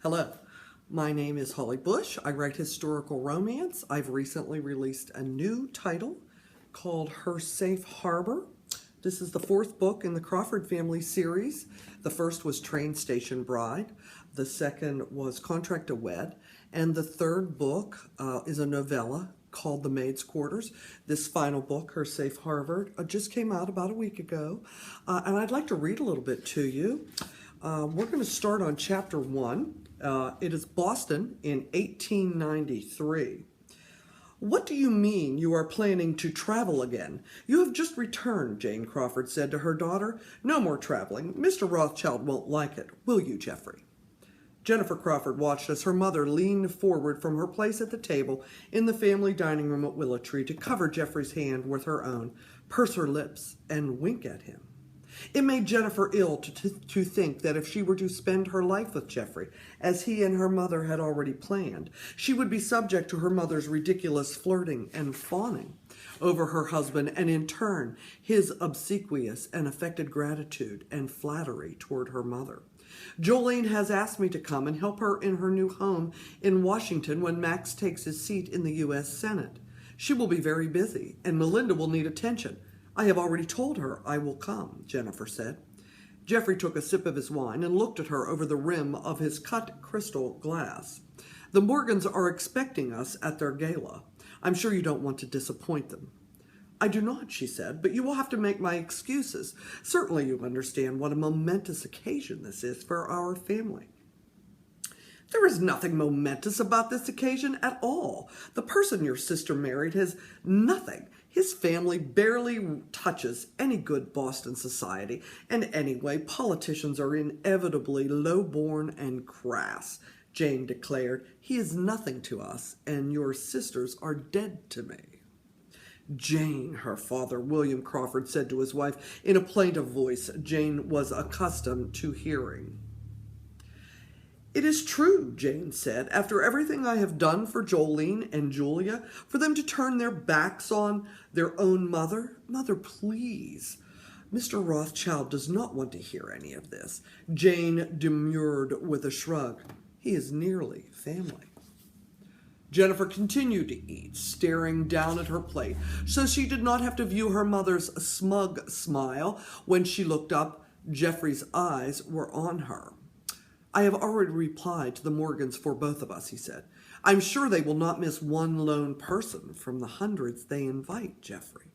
Hello, my name is Holly Bush. I write historical romance. I've recently released a new title called Her Safe Harbor. This is the fourth book in the Crawford family series. The first was Train Station Bride. The second was Contract to Wed. And the third book is a novella called The Maid's Quarters. This final book, Her Safe Harbor, just came out about a week ago. And I'd like to read a little bit to you. We're going to start on chapter 1. It is Boston in 1893. "What do you mean you are planning to travel again? You have just returned," Jane Crawford said to her daughter. "No more traveling. Mr. Rothschild won't like it. Will you, Geoffrey?" Jennifer Crawford watched as her mother leaned forward from her place at the table in the family dining room at Willow Tree to cover Geoffrey's hand with her own, purse her lips, and wink at him. It made Jennifer ill to think that if she were to spend her life with Geoffrey, as he and her mother had already planned, she would be subject to her mother's ridiculous flirting and fawning over her husband, and in turn, his obsequious and affected gratitude and flattery toward her mother. "Jolene has asked me to come and help her in her new home in Washington when Max takes his seat in the U.S. Senate. She will be very busy, and Melinda will need attention. I have already told her I will come," Jennifer said. Geoffrey took a sip of his wine and looked at her over the rim of his cut crystal glass. "The Morgans are expecting us at their gala. I'm sure you don't want to disappoint them." "I do not," she said, "but you will have to make my excuses. Certainly you understand what a momentous occasion this is for our family." "There is nothing momentous about this occasion at all. The person your sister married has nothing. His family barely touches any good Boston society, and anyway, politicians are inevitably low-born and crass," Jane declared. "He is nothing to us, and your sisters are dead to me." "Jane," her father, William Crawford, said to his wife in a plaintive voice Jane was accustomed to hearing. "It is true," Jane said. "After everything I have done for Jolene and Julia, for them to turn their backs on their own mother. Mother, please." "Mr. Rothschild does not want to hear any of this," Jane demurred with a shrug. "He is nearly family." Jennifer continued to eat, staring down at her plate, so she did not have to view her mother's smug smile. When she looked up, Geoffrey's eyes were on her. "I have already replied to the Morgans for both of us," he said. "I'm sure they will not miss one lone person from the hundreds they invite, Geoffrey."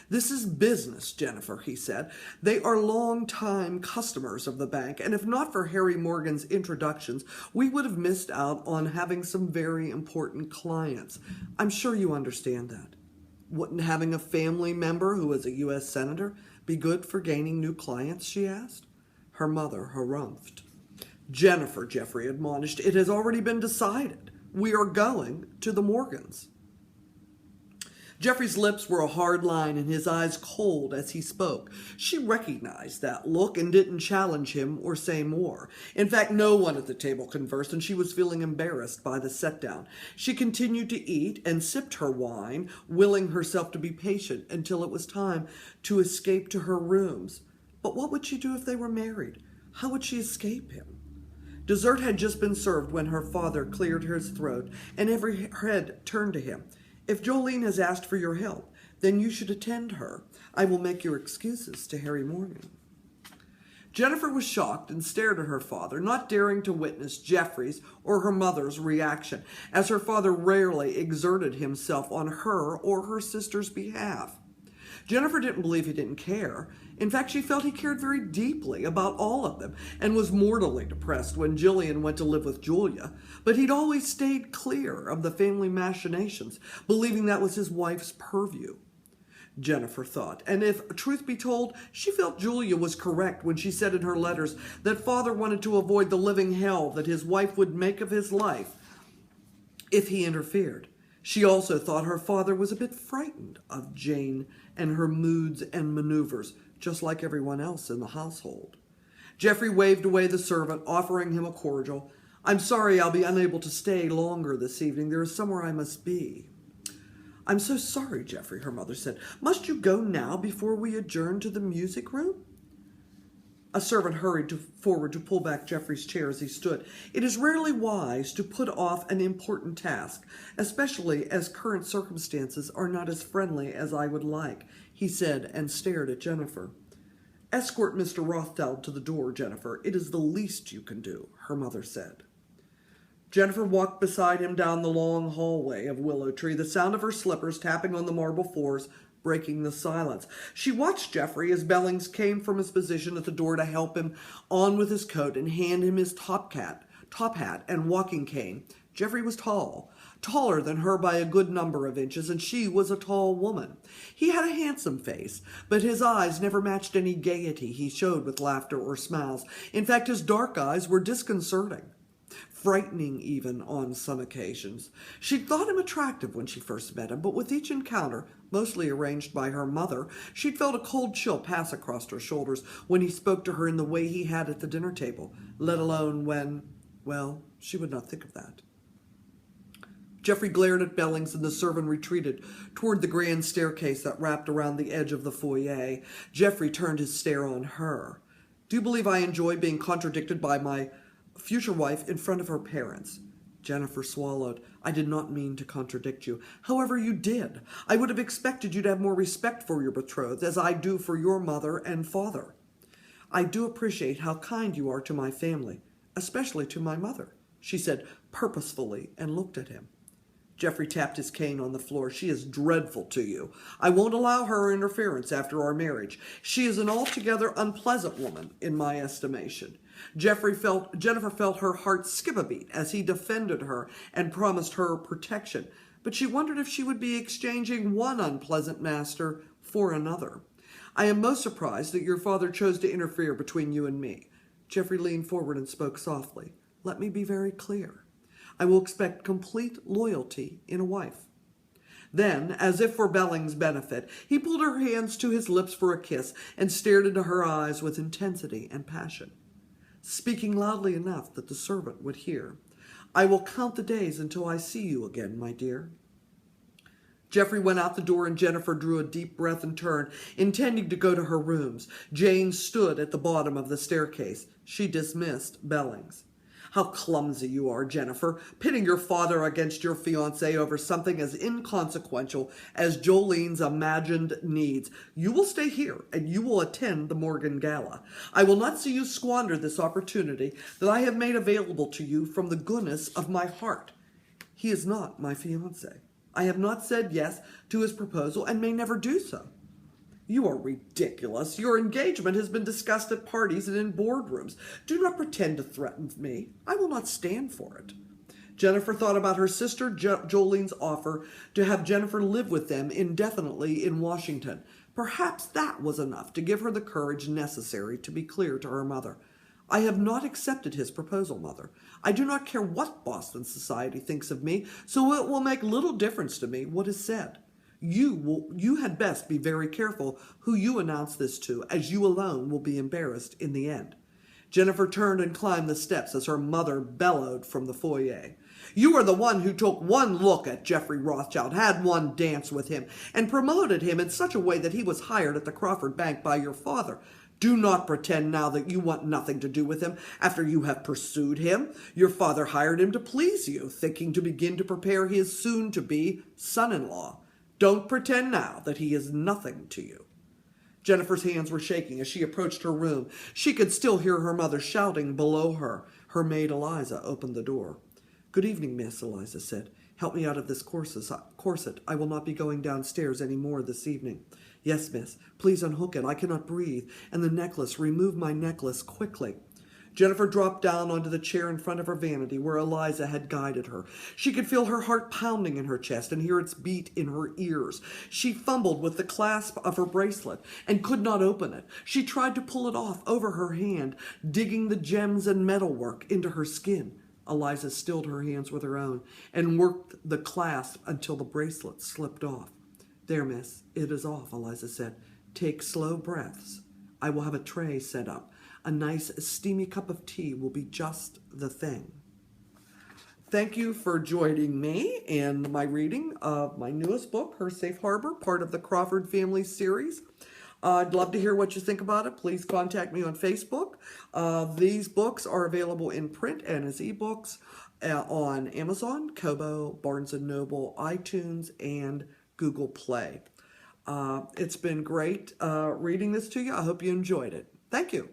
"This is business, Jennifer," he said. "They are long-time customers of the bank, and if not for Harry Morgan's introductions, we would have missed out on having some very important clients. I'm sure you understand that. Wouldn't having a family member who is a U.S. Senator be good for gaining new clients?" she asked. Her mother harumphed. "Jennifer," Geoffrey admonished, "it has already been decided. We are going to the Morgans." Geoffrey's lips were a hard line and his eyes cold as he spoke. She recognized that look and didn't challenge him or say more. In fact, no one at the table conversed, and she was feeling embarrassed by the set-down. She continued to eat and sipped her wine, willing herself to be patient until it was time to escape to her rooms. But what would she do if they were married? How would she escape him? Dessert had just been served when her father cleared his throat, and every head turned to him. "If Jolene has asked for your help, then you should attend her. I will make your excuses to Harry Morgan." Jennifer was shocked and stared at her father, not daring to witness Geoffrey's or her mother's reaction, as her father rarely exerted himself on her or her sister's behalf. Jennifer didn't believe he didn't care. In fact, she felt he cared very deeply about all of them and was mortally depressed when Jillian went to live with Julia. But he'd always stayed clear of the family machinations, believing that was his wife's purview, Jennifer thought. And if truth be told, she felt Julia was correct when she said in her letters that father wanted to avoid the living hell that his wife would make of his life if he interfered. She also thought her father was a bit frightened of Jane and her moods and maneuvers, just like everyone else in the household. Geoffrey waved away the servant, offering him a cordial. "I'm sorry I'll be unable to stay longer this evening. There is somewhere I must be." "I'm so sorry, Geoffrey," her mother said. "Must you go now before we adjourn to the music room?" A servant hurried forward to pull back Geoffrey's chair as he stood. It is rarely wise to put off an important task, especially as current circumstances are not as friendly as I would like, he said, and stared at Jennifer. Escort Mr. Rothschild to the door, Jennifer. It is the least you can do, her mother said. Jennifer walked beside him down the long hallway of Willow Tree, the sound of her slippers tapping on the marble floors breaking the silence. She watched Geoffrey as Bellings came from his position at the door to help him on with his coat and hand him his top hat and walking cane. Geoffrey was tall, taller than her by a good number of inches, and she was a tall woman. He had a handsome face, but his eyes never matched any gaiety he showed with laughter or smiles. In fact, his dark eyes were disconcerting, frightening even on some occasions. She'd thought him attractive when she first met him, but with each encounter, mostly arranged by her mother, she'd felt a cold chill pass across her shoulders when he spoke to her in the way he had at the dinner table, let alone when, well, she would not think of that. Geoffrey glared at Bellings, and the servant retreated toward the grand staircase that wrapped around the edge of the foyer. Geoffrey turned his stare on her. Do you believe I enjoy being contradicted by my future wife in front of her parents? Jennifer swallowed. I did not mean to contradict you. However, you did. I would have expected you to have more respect for your betrothed, as I do for your mother and father. I do appreciate how kind you are to my family, especially to my mother, she said purposefully, and looked at him. Geoffrey tapped his cane on the floor. She is dreadful to you. I won't allow her interference after our marriage. She is an altogether unpleasant woman, in my estimation. Jennifer felt her heart skip a beat as he defended her and promised her protection, but she wondered if she would be exchanging one unpleasant master for another. I am most surprised that your father chose to interfere between you and me. Geoffrey leaned forward and spoke softly. Let me be very clear. I will expect complete loyalty in a wife. Then, as if for Bellings' benefit, he pulled her hands to his lips for a kiss and stared into her eyes with intensity and passion, speaking loudly enough that the servant would hear. I will count the days until I see you again, my dear. Geoffrey went out the door, and Jennifer drew a deep breath and turned, intending to go to her rooms. Jane stood at the bottom of the staircase. She dismissed Bellings. How clumsy you are, Jennifer, pitting your father against your fiancé over something as inconsequential as Jolene's imagined needs. You will stay here, and you will attend the Morgan Gala. I will not see you squander this opportunity that I have made available to you from the goodness of my heart. He is not my fiancé. I have not said yes to his proposal and may never do so. You are ridiculous. Your engagement has been discussed at parties and in boardrooms. Do not pretend to threaten me. I will not stand for it. Jennifer thought about her sister Jolene's offer to have Jennifer live with them indefinitely in Washington. Perhaps that was enough to give her the courage necessary to be clear to her mother. I have not accepted his proposal, Mother. I do not care what Boston society thinks of me, so it will make little difference to me what is said. You had best be very careful who you announce this to, as you alone will be embarrassed in the end. Jennifer turned and climbed the steps as her mother bellowed from the foyer. You are the one who took one look at Geoffrey Rothschild, had one dance with him, and promoted him in such a way that he was hired at the Crawford Bank by your father. Do not pretend now that you want nothing to do with him after you have pursued him. Your father hired him to please you, thinking to begin to prepare his soon-to-be son-in-law. Don't pretend now that he is nothing to you. Jennifer's hands were shaking as she approached her room. She could still hear her mother shouting below her. Her maid Eliza opened the door. Good evening, Miss, Eliza said. Help me out of this corset. I will not be going downstairs any more this evening. Yes, miss. Please unhook it. I cannot breathe. And the necklace. Remove my necklace quickly. Jennifer dropped down onto the chair in front of her vanity where Eliza had guided her. She could feel her heart pounding in her chest and hear its beat in her ears. She fumbled with the clasp of her bracelet and could not open it. She tried to pull it off over her hand, digging the gems and metalwork into her skin. Eliza stilled her hands with her own and worked the clasp until the bracelet slipped off. There, miss, it is off, Eliza said. Take slow breaths. I will have a tray set up. A nice steamy cup of tea will be just the thing. Thank you for joining me in my reading of my newest book, Her Safe Harbor, part of the Crawford Family series. I'd love to hear what you think about it. Please contact me on Facebook. These books are available in print and as ebooks on Amazon, Kobo, Barnes & Noble, iTunes, and Google Play. It's been great reading this to you. I hope you enjoyed it. Thank you.